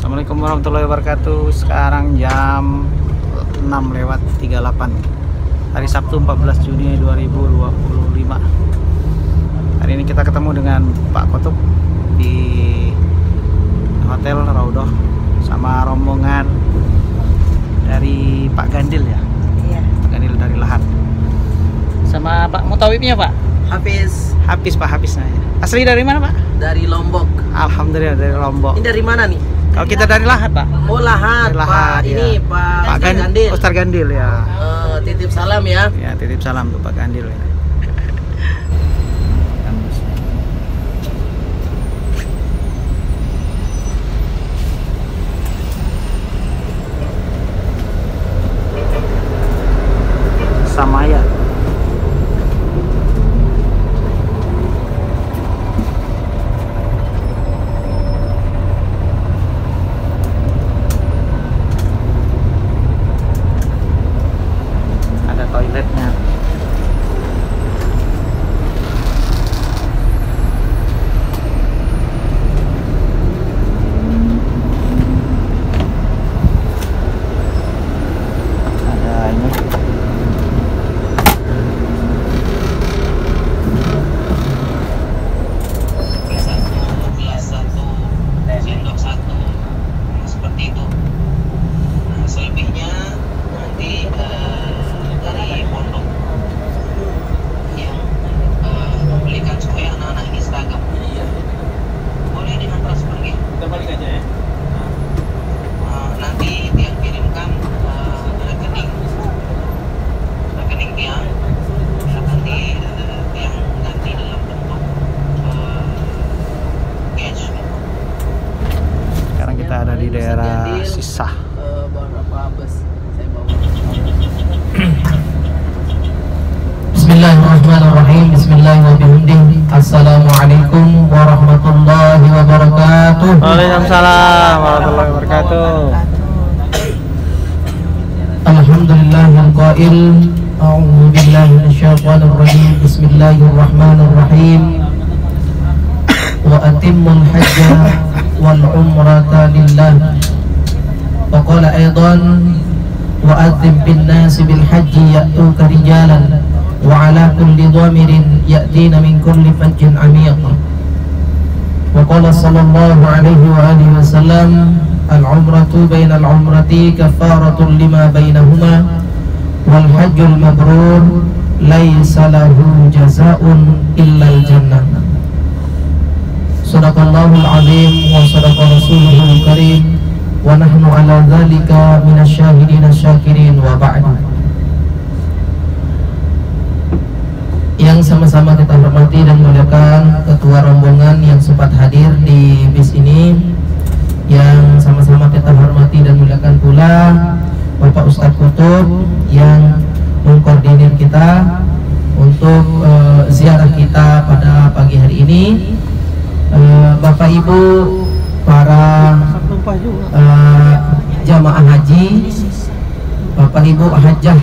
Assalamualaikum warahmatullahi wabarakatuh. Sekarang jam 6:38 hari Sabtu 14 Juni 2025. Hari ini kita ketemu dengan Pak Kotub di Hotel Raudhah sama rombongan dari Pak Gandil ya. Iya. Pak Gandil dari Lahat. Sama Pak Mutawibnya Pak. Hafiz. Hafiz Pak Hafiz. Asli dari mana Pak? Dari Lombok. Alhamdulillah dari Lombok. Ini dari mana nih? Kalau kita dari Lahat Pak. Oh Lahat, Dari Lahat, Pak. ya. Ini Pak Gandil. Ustaz Gandil ya. Titip salam ya. Ya titip salam untuk Pak Gandil ya. Samaya. Ada toiletnya. Ada ini. Sendok satu seperti itu. Nah, selebihnya nanti dari pondok yang membelikan supaya anak-anak ini seragam. Boleh dengan transfer gitu. Kita balik aja ya. Nanti yang kirimkan rekening tiang nanti tiang ganti dalam bentuk cash. Sekarang kita ada di daerah Sisah. Beberapa bus saya bawa. Bismillahirrahmanirrahim. Bismillahirrahmanirrahim. Assalamualaikum warahmatullahi wabarakatuh. Waalaikumsalam warahmatullahi wabarakatuh. Alhamdulillahil qail. A'udzu billahi minasyaitonir rajim. Bismillahirrahmanirrahim. Wa atimmul hajja wal umrata lillah. Wa qala aidan wa adzim bin nasi bil hajji ya'tuka rijalan wa ala kulli dhamirin ya'tina min kulli fajjin 'amiq. Wa qala sallallahu alaihi wa alihi wasallam al-umratu bainal umrati kafaratun lima bainahuma wal hajjul mabrur laisa lahu jazaa'un illa al-jannah. Sadaqallahul azim wa sadaqa rasuluhul karim wa nahnu ala dzalika minasyahidin asyakirin wa ba'du. Yang sama-sama kita hormati dan muliakan ketua rombongan yang sempat hadir di bis ini, yang sama-sama kita hormati dan muliakan pula Bapak Ustadz Kutub yang mengkoordinir kita untuk ziarah kita pada pagi hari ini. Bapak Ibu para jamaah haji, Bapak Ibu hajah,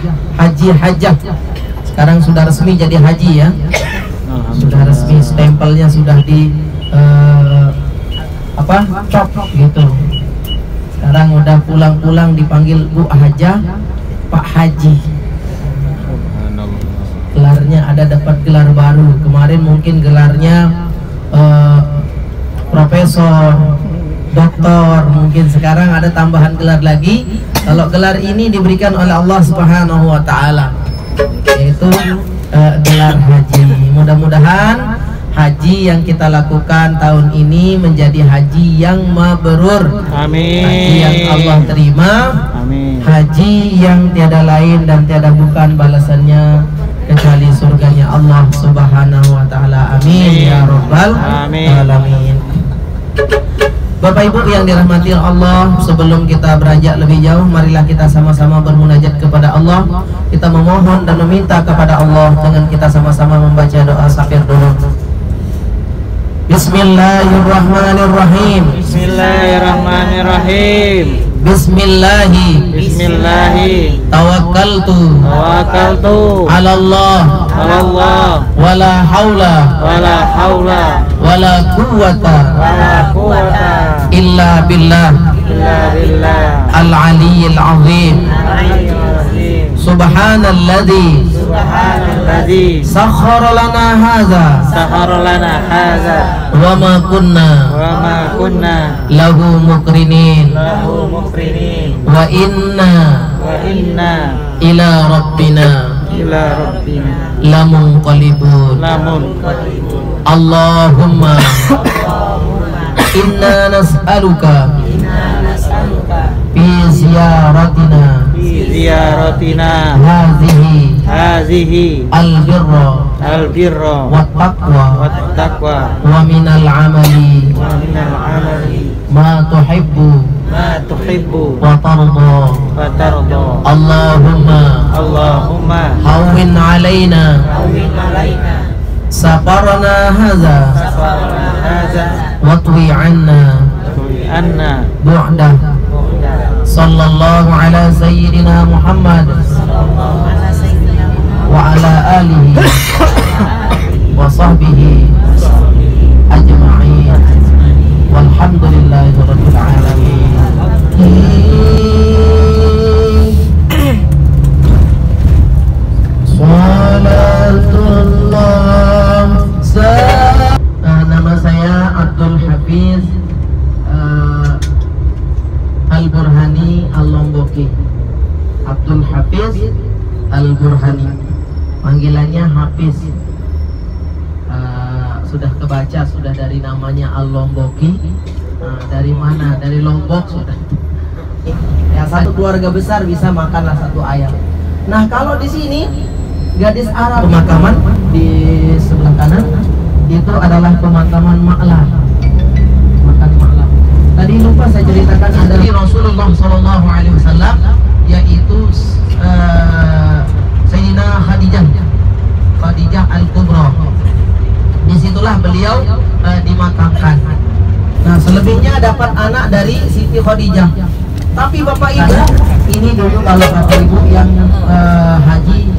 sekarang sudah resmi jadi haji ya, sudah resmi, stempelnya sudah di cop gitu. Sekarang udah pulang-pulang dipanggil Bu Hajah, Pak Haji. Gelarnya ada, dapat gelar baru. Kemarin mungkin gelarnya profesor, doktor, mungkin sekarang ada tambahan gelar lagi. Kalau gelar ini diberikan oleh Allah Subhanahu wa taala, yaitu gelar haji. Mudah-mudahan haji yang kita lakukan tahun ini menjadi haji yang mabrur. Amin. Haji yang Allah terima. Amin. Haji yang tiada lain dan tiada bukan balasannya kecuali surganya Allah Subhanahu wa taala. Amin ya rabbal alamin. Bapak Ibu yang dirahmati Allah, sebelum kita beranjak lebih jauh, marilah kita sama-sama bermunajat kepada Allah. Kita memohon dan meminta kepada Allah dengan kita sama-sama membaca doa safir dulu. Bismillahirrahmanirrahim. Bismillahirrahmanirrahim. Bismillahi tawakkaltu ala Allah wala haula wala quwwata illa billah. illa billah al-aliyyil azim. Subhanalladzi subhanalladzi sakhkhara lana hadza sakhkhara lana hadza wa ma kunna lahu muqrinin lahu muqrinin wa inna ila rabbina lamunqalibun. Allahumma inna nas'aluka fi ziyaratina hadhihi albirra wat taqwa wa minal amali ma tuhibbu wa tarda. Allahumma hawwin alaina safarana hadza watwi anna bu'dah. Sallallahu ala sayyidina Muhammad wa ala alihi wa sahbihi ajma'in walhamdulillahi rabbil alamin. Nama saya Abdul Hafiz Al-Burhani Al-Lomboki. Abdul Hafiz Al-Burhani, panggilannya Hafiz. Sudah kebaca, sudah dari namanya Al-Lomboki. Dari mana? Dari Lombok sudah. Ya, satu keluarga besar bisa makanlah satu ayam. Nah, kalau di sini gadis Arab, pemakaman di sebelah kanan itu adalah pemakaman Ma'lah. Makan Ma'lah. Tadi lupa saya ceritakan ada Rasulullah SAW, yaitu Sayyidina Khadijah Al-Kubra. Disitulah beliau dimakamkan. Nah, selebihnya dapat anak dari Siti Khadijah. Tapi Bapak Ibu, ini dulu kalau Bapak Ibu yang haji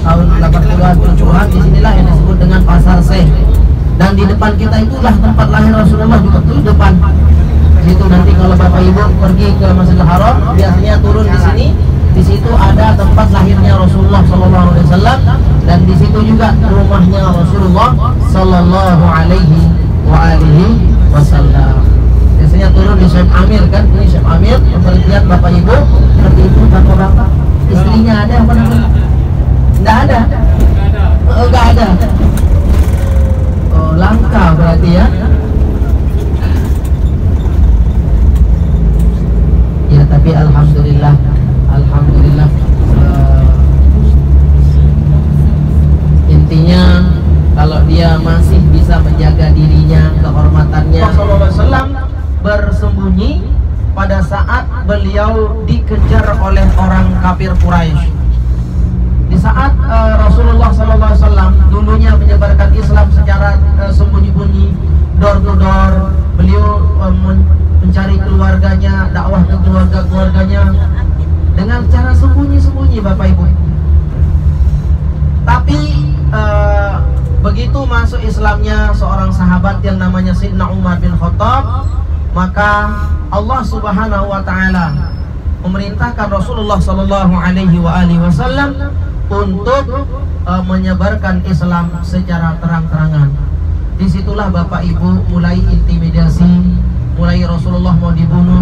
tahun 80-an 70-an, disinilah yang disebut dengan Pasar Syekh. Dan di depan kita itulah tempat lahir Rasulullah, juga di depan. Situ nanti kalau Bapak Ibu pergi ke Masjidil Haram, biasanya turun di sini. Di situ ada tempat lahirnya Rasulullah SAW, dan di situ juga rumahnya Rasulullah SAW. Biasanya turun di Syekh Amir kan, ini Syekh Amir. Lihat Bapak Ibu seperti itu, bapak-bapak. Istrinya ada apa namanya? Nggak ada. Nggak ada. Oh, langka berarti ya. Ya, tapi alhamdulillah, intinya kalau dia masih bisa menjaga dirinya, kehormatannya. Rasulullah SAW bersembunyi pada saat beliau dikejar oleh orang kafir Quraisy. Di saat Rasulullah SAW dulunya menyebarkan Islam secara sembunyi-bunyi, door to door, beliau mencari keluarganya, dakwah ke keluarganya dengan cara sembunyi-sembunyi, Bapak Ibu. Tapi begitu masuk Islamnya seorang sahabat yang namanya Sayyidina Umar bin Khattab, maka Allah Subhanahu wa taala memerintahkan Rasulullah sallallahu alaihi wasallam untuk menyebarkan Islam secara terang-terangan. Disitulah Bapak Ibu mulai intimidasi, mulai Rasulullah mau dibunuh.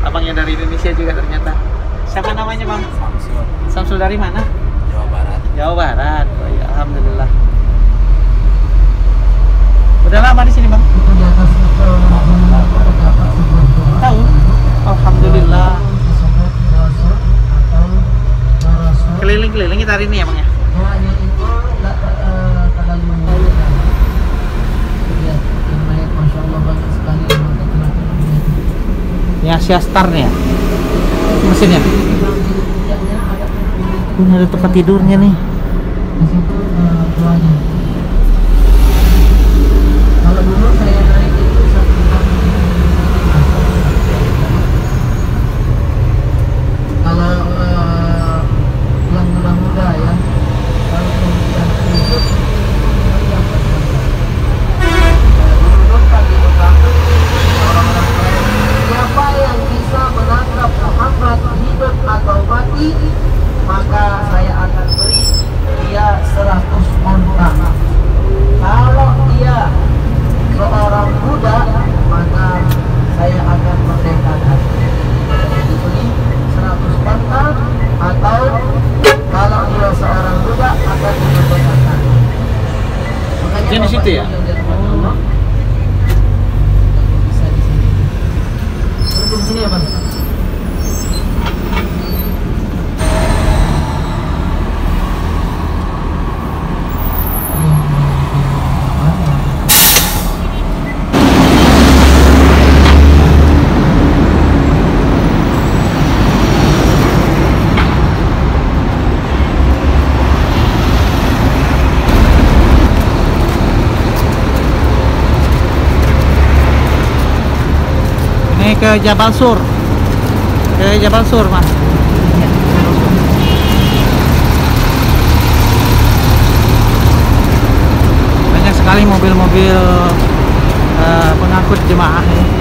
Abangnya dari Indonesia juga ternyata. Siapa namanya, Bang? Samsul dari mana? Jawa Barat. Oh, ya, alhamdulillah. Udah lama di sini, Bang? Tahu? Alhamdulillah. Keliling-keliling kita hari ini ya, Bang ya? Ini Asia Star nih ya mesinnya. Ini ada tempat tidurnya nih. Kalau dulu saya naik itu kalau yang muda ya, kalau yang itu siapa gitu ya? Bisa di sini. Berhenti di sini ya, Bang? Ini ke Jabal Sur. Ke Jabal Sur, Mas. Banyak sekali mobil-mobil pengangkut jemaah ini.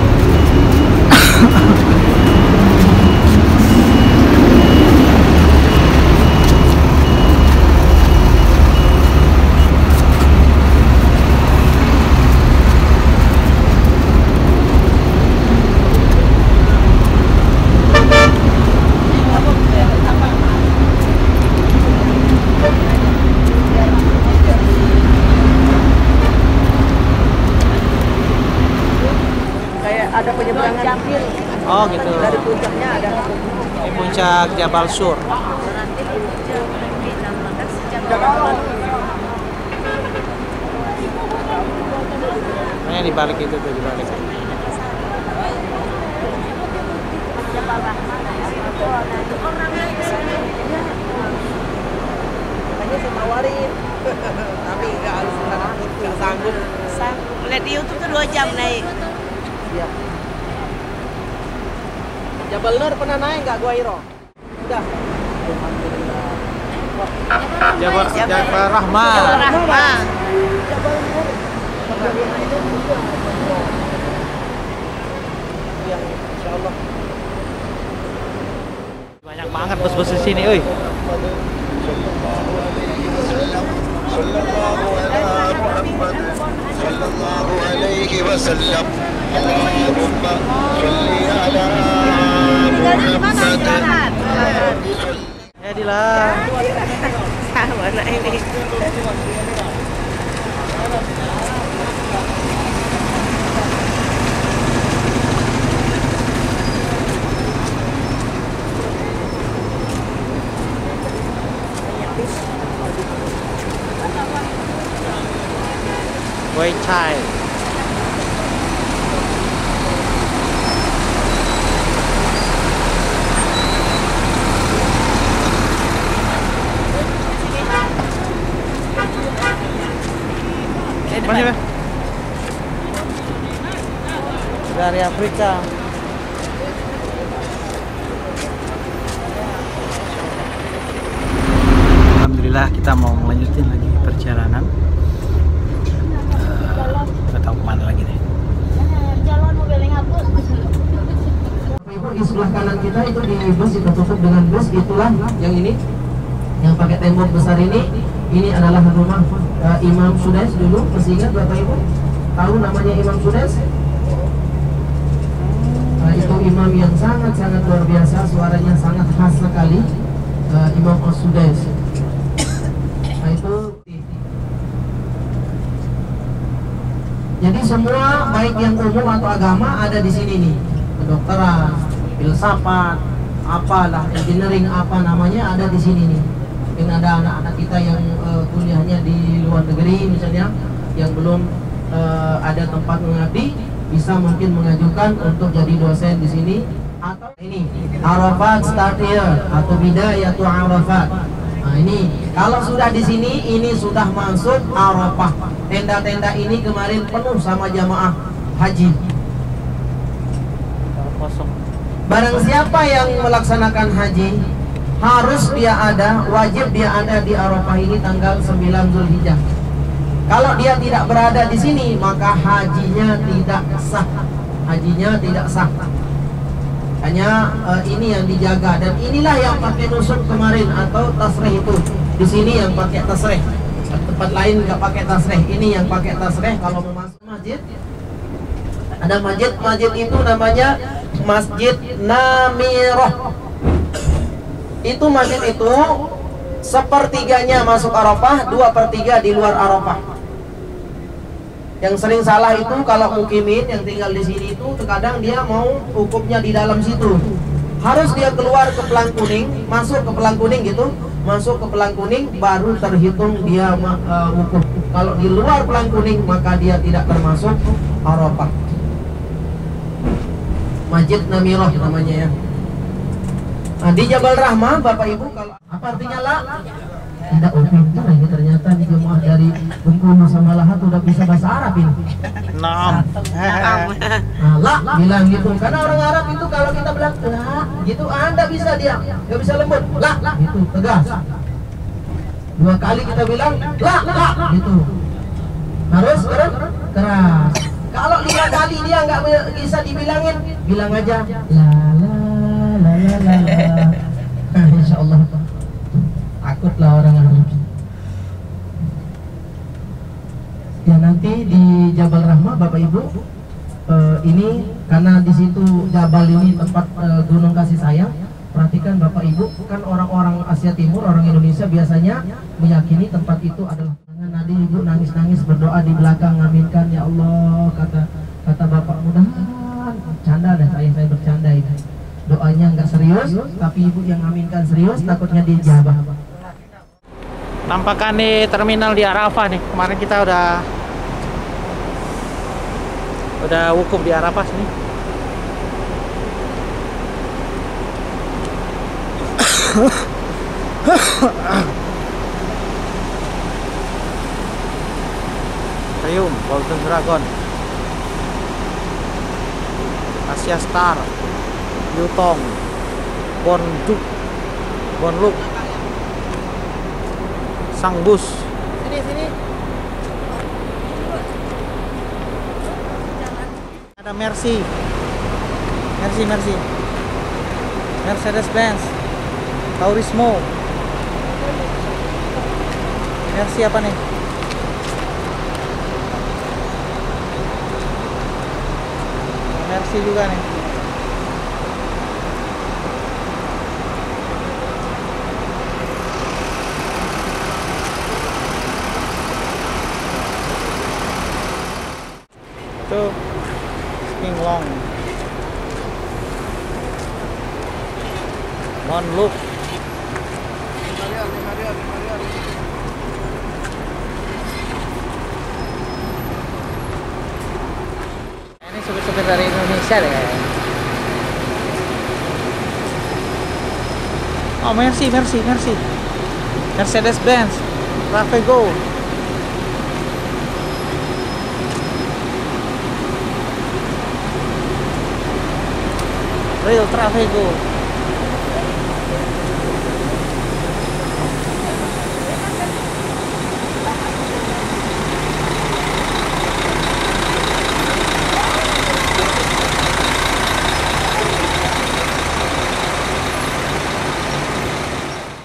Kayak ada penyeberangan Oh gitu. dari puncaknya ada. Ini puncak Jabal Sur. Ini di balik itu tuh, di balik. Makanya saya tawarin. Tapi nggak sanggup. Lihat di YouTube tuh 2 jam naik. Iya. Jabal Nur pernah naik nggak Gua Hiro? Udah. Jabal Rahmah. Jabal Rahmah. Jabal Nur. Iya, insya Allah. Banyak banget bus-bus di sini, euy. sallallahu alaihi wasallam. Allahumma sholli ala Muhammad. Ya Dilan. Mana ini? Wei Chai. Mana ya? Dari Afrika. Alhamdulillah kita mau melanjutin lagi perjalanan. Nggak tahu kemana lagi deh. Ibu di sebelah kanan kita itu di bus kita tutup dengan bus, itulah yang ini yang pakai tembok besar ini adalah rumah Imam Sudais dulu. Masih ingat Bapak Ibu? Tahu namanya Imam Sudais? Itu imam yang sangat-sangat luar biasa, suaranya sangat khas sekali, Imam Sudais. Nah itu. Jadi semua baik yang umum atau agama ada di sini nih. Kedokteran, filsafat, apalah, engineering apa namanya ada di sini nih. Mungkin ada anak-anak kita yang kuliahnya di luar negeri misalnya, yang belum ada tempat mengabdi, bisa mungkin mengajukan untuk jadi dosen di sini. Atau ini Arafat start here atau Bidayatu Arafat. Nah ini kalau sudah di sini, ini sudah masuk Arafah. Tenda-tenda ini kemarin penuh sama jamaah haji. Kosong. Barang siapa yang melaksanakan haji, harus dia ada, wajib dia ada di Arafah ini tanggal 9 Zulhijjah. Kalau dia tidak berada di sini, maka hajinya tidak sah. Hajinya tidak sah. Hanya ini yang dijaga, dan inilah yang pakai nusuk kemarin atau tasreh itu. Di sini yang pakai tasreh. Tempat lain nggak pakai tasreh. Ini yang pakai tasreh. Kalau mau masuk masjid, ada masjid itu namanya Masjid Namiroh. Itu masjid itu sepertiganya masuk Arafah, 2/3 di luar Arafah. Yang sering salah itu kalau mukimin yang tinggal di sini itu terkadang dia mau wukufnya di dalam situ. Harus dia keluar ke pelang kuning, masuk ke pelang kuning gitu, masuk ke pelang kuning baru terhitung dia wukuf. Kalau di luar pelang kuning maka dia tidak termasuk Arafah. Masjid Namiroh namanya ya. Nah, di Jabal Rahmah Bapak Ibu, kalau apa artinya la? Tidak, pintar ini ternyata di jemaah dari Bengkulu sama Lahat udah bisa bahasa Arab ini. Naam. Nah, la bilang gitu, karena orang Arab itu kalau kita bilang la gitu, Anda bisa dia, nggak bisa lembut, la gitu tegas. 2 kali kita bilang la gitu, harus keras. Kalau 5 kali dia nggak bisa dibilangin, bilang aja la la la la la. Insya Allah takutlah orang Arab. Ya nanti di Jabal Rahmah Bapak Ibu, ini karena di situ Jabal ini tempat gunung kasih sayang. Perhatikan Bapak Ibu, kan orang-orang Asia Timur, orang Indonesia biasanya meyakini tempat itu adalah. Tadi ibu nangis-nangis berdoa di belakang, ngaminkan ya Allah, kata bapak, mudah-mudahan bercanda dan saya bercanda itu. Doanya nggak serius, tapi ibu yang ngaminkan serius, takutnya dijabah. Nampakkan di terminal di Arafah nih. Kemarin kita udah wukuf di Arafah sini. Triumph, Golden Dragon, Asia Star, Yutong, Bonluk, Sang Bus. Sini. Ada Mercy. Mercedes-Benz, Taurismo. Mercy apa nih? Mercy juga nih. Itu Skinglong, Monlook, ini supir-supir dari Indonesia deh. Oh, Mercy, Mercedes-Benz, Travego. Real Travego.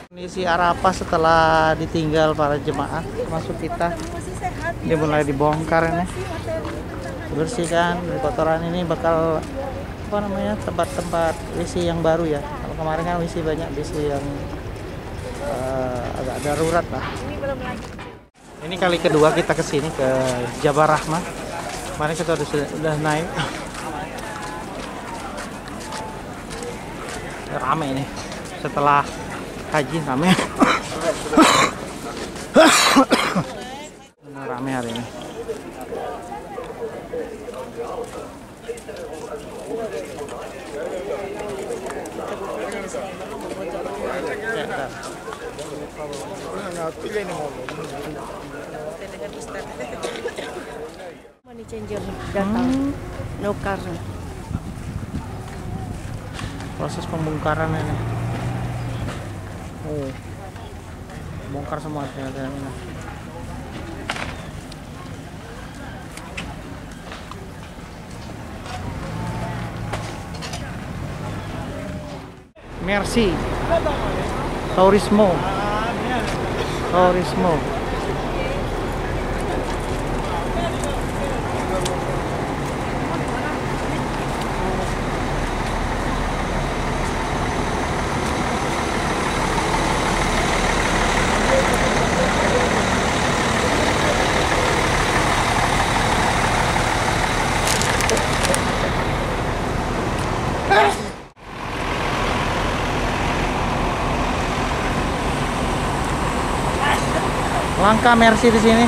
Kondisi Arafah setelah ditinggal para jemaah termasuk kita, ini mulai dibongkar ini, bersihkan. Kotoran ini bakal apa namanya, tempat-tempat WC yang baru ya. Kalau kemarin kan WC banyak, WC yang agak darurat lah. Ini kali kedua kita kesini ke Jabal Rahmah. Kemarin kita udah naik. Rame ini setelah haji, rame. Rame hari ini. Money changer datang, nukar. Proses pembongkaran ini. Oh, bongkar semua ternyata ini. Mercy, Taurismo. Langka Mercy di sini.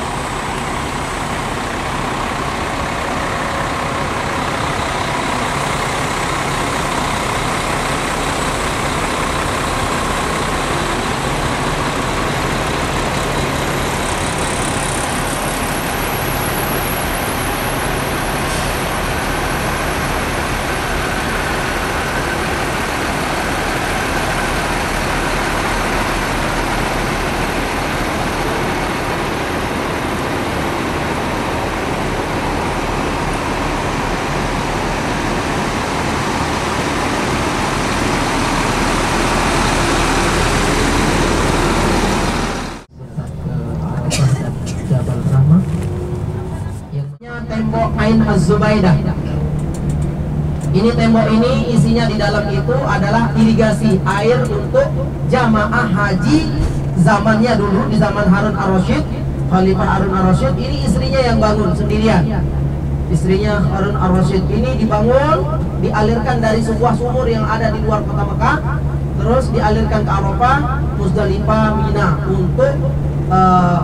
Jabal Rahmah yang tembok Ain Az-Zubaidah. Ini tembok ini isinya di dalam itu adalah irigasi air untuk jamaah haji zamannya dulu, di zaman Harun Ar-Rasyid, Khalifah Harun Ar-Rasyid. Ini istrinya yang bangun sendirian. Istrinya Harun Ar-Rasyid ini dibangun, dialirkan dari sebuah sumur yang ada di luar kota Mekah, terus dialirkan ke Arafah, Muzdalifah, Mina untuk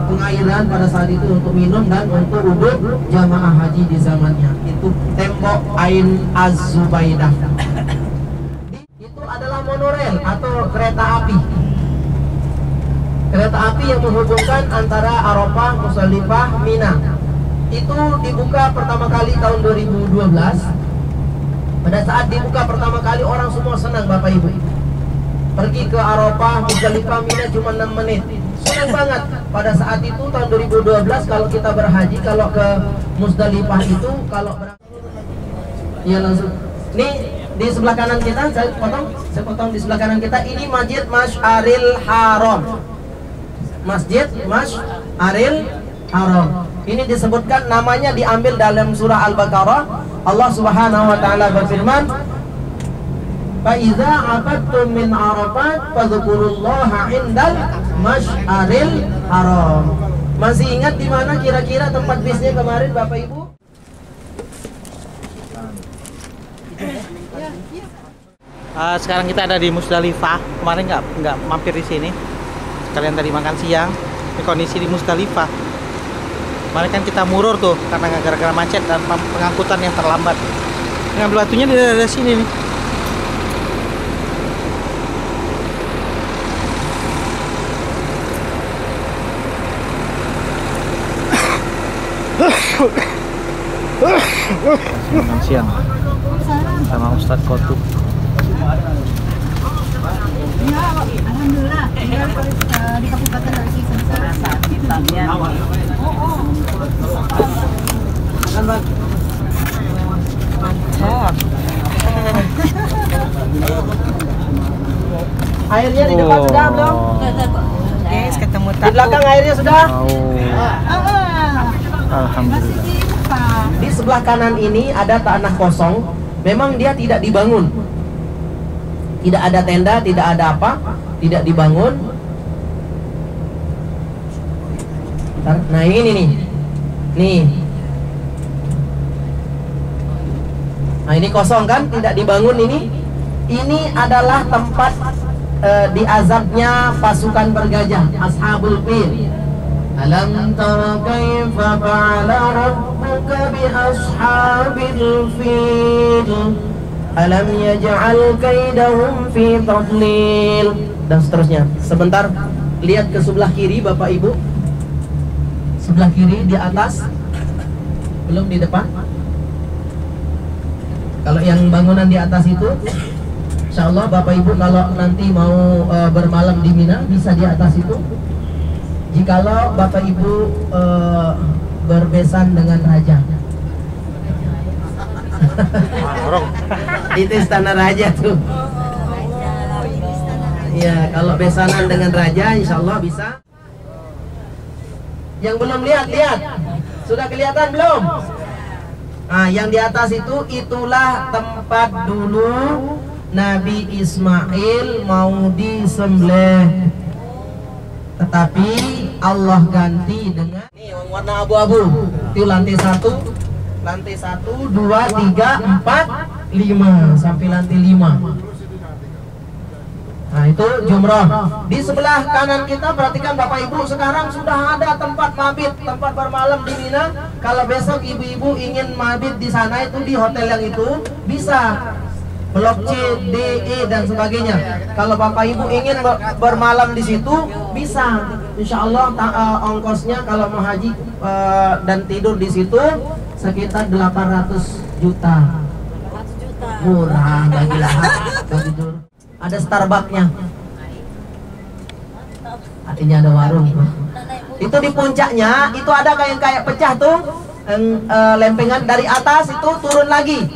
pengairan pada saat itu, untuk minum dan untuk wudhu jamaah haji di zamannya. Itu tembok Ain Az-Zubaidah. Itu adalah monorail atau kereta api. Kereta api yang menghubungkan antara Arafah, Muzdalifah, Mina. Itu dibuka pertama kali tahun 2012. Pada saat dibuka pertama kali orang semua senang, Bapak Ibu. Pergi ke Arafah, Muzdalifah, Mina cuma 6 menit. Senang banget. Pada saat itu tahun 2012 kalau kita berhaji, kalau ke Muzdalifah itu kalau ya langsung. Nih di sebelah kanan kita, saya potong di sebelah kanan kita. Ini Masjid Masy'aril Haram. Masjid Masy'aril Haram. Ini disebutkan namanya diambil dalam surah Al-Baqarah. Allah Subhanahu wa taala berfirman, "Faiza aqadtum min Arafat fadhkurullaha 'indal Masy'aril Haram." Masih ingat di mana kira-kira tempat bisnya kemarin, Bapak Ibu? Sekarang kita ada di Muzdalifah. Kemarin nggak mampir di sini. Kalian tadi makan siang. Ini kondisi di Muzdalifah. Kemarin kan kita murur tuh karena gara-gara macet dan pengangkutan yang terlambat. Ngambil batunya dari sini nih. Makan siang sama Ustadz Kotub. Ya, alhamdulillah. Tinggal di Kabupaten Aceh Selatan. Airnya di depan sudah belum? Guys, ketemu Di belakang airnya sudah? Alhamdulillah. Di sebelah kanan ini ada tanah kosong. Memang dia tidak dibangun. Tidak ada tenda, tidak ada apa, tidak dibangun. Nah ini nih. Nih. Nah ini kosong kan, tidak dibangun ini. Ini adalah tempat diazabnya pasukan bergajah, Ashabul Fil. Alam tara kaifa fa'ala rabbuka bi ashabil fil. Alam yaj'al kaidahum fi tadlil. Dan seterusnya. Sebentar, lihat ke sebelah kiri Bapak Ibu. Sebelah kiri di atas. Belum di depan. Kalau yang bangunan di atas itu, insyaallah Bapak Ibu kalau nanti mau bermalam di Mina bisa di atas itu. Jikalau Bapak Ibu berbesan dengan raja. Itu istana raja tuh. Ya, kalau besanan dengan raja insyaallah bisa. Yang belum lihat, sudah kelihatan belum? Nah, yang di atas itu, itulah tempat dulu Nabi Ismail mau disembelih. Tetapi Allah ganti dengan ini warna abu-abu. Itu lantai 1, 2, 3, 4, 5 sampai lantai 5 Itu jumroh. Di sebelah kanan kita perhatikan Bapak Ibu, sekarang sudah ada tempat mabit, tempat bermalam di Mina. Kalau besok ibu-ibu ingin mabit di sana itu di hotel yang itu bisa. Blok C, D, E dan sebagainya. Kalau Bapak Ibu ingin bermalam di situ bisa. Insya Allah ongkosnya kalau mau haji dan tidur di situ sekitar 800 juta. Murah bagi lahap. Ada Starbucksnya. Artinya ada warung. Itu di puncaknya itu ada kayak pecah tuh lempengan dari atas itu turun lagi.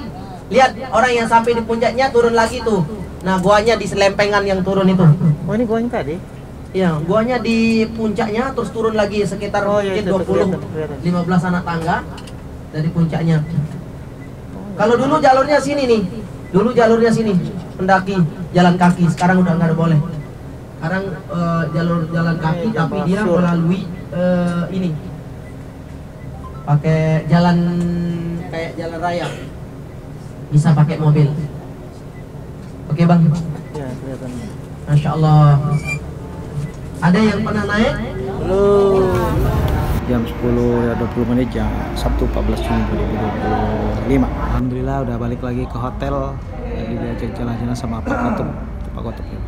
Lihat orang yang sampai di puncaknya turun lagi tuh. Nah guanya di lempengan yang turun itu. Oh ini guanya tadi? Iya, guanya di puncaknya terus turun lagi sekitar mungkin 20-15 anak tangga dari puncaknya. Kalau dulu jalurnya sini nih. Dulu jalurnya sini, pendaki jalan kaki. Sekarang udah nggak ada boleh. Sekarang jalur jalan kaki tapi dia melalui ini. Pakai jalan kayak jalan raya. Bisa pakai mobil. Oke bang. Ya kelihatan. Masya Allah. Ada yang pernah naik? Belum. Jam 10 ya 20 menit ya Sabtu 14 Juni 2025. Alhamdulillah udah balik lagi ke hotel. Jadi diajak jalan-jalan sama Pak Kotop ya.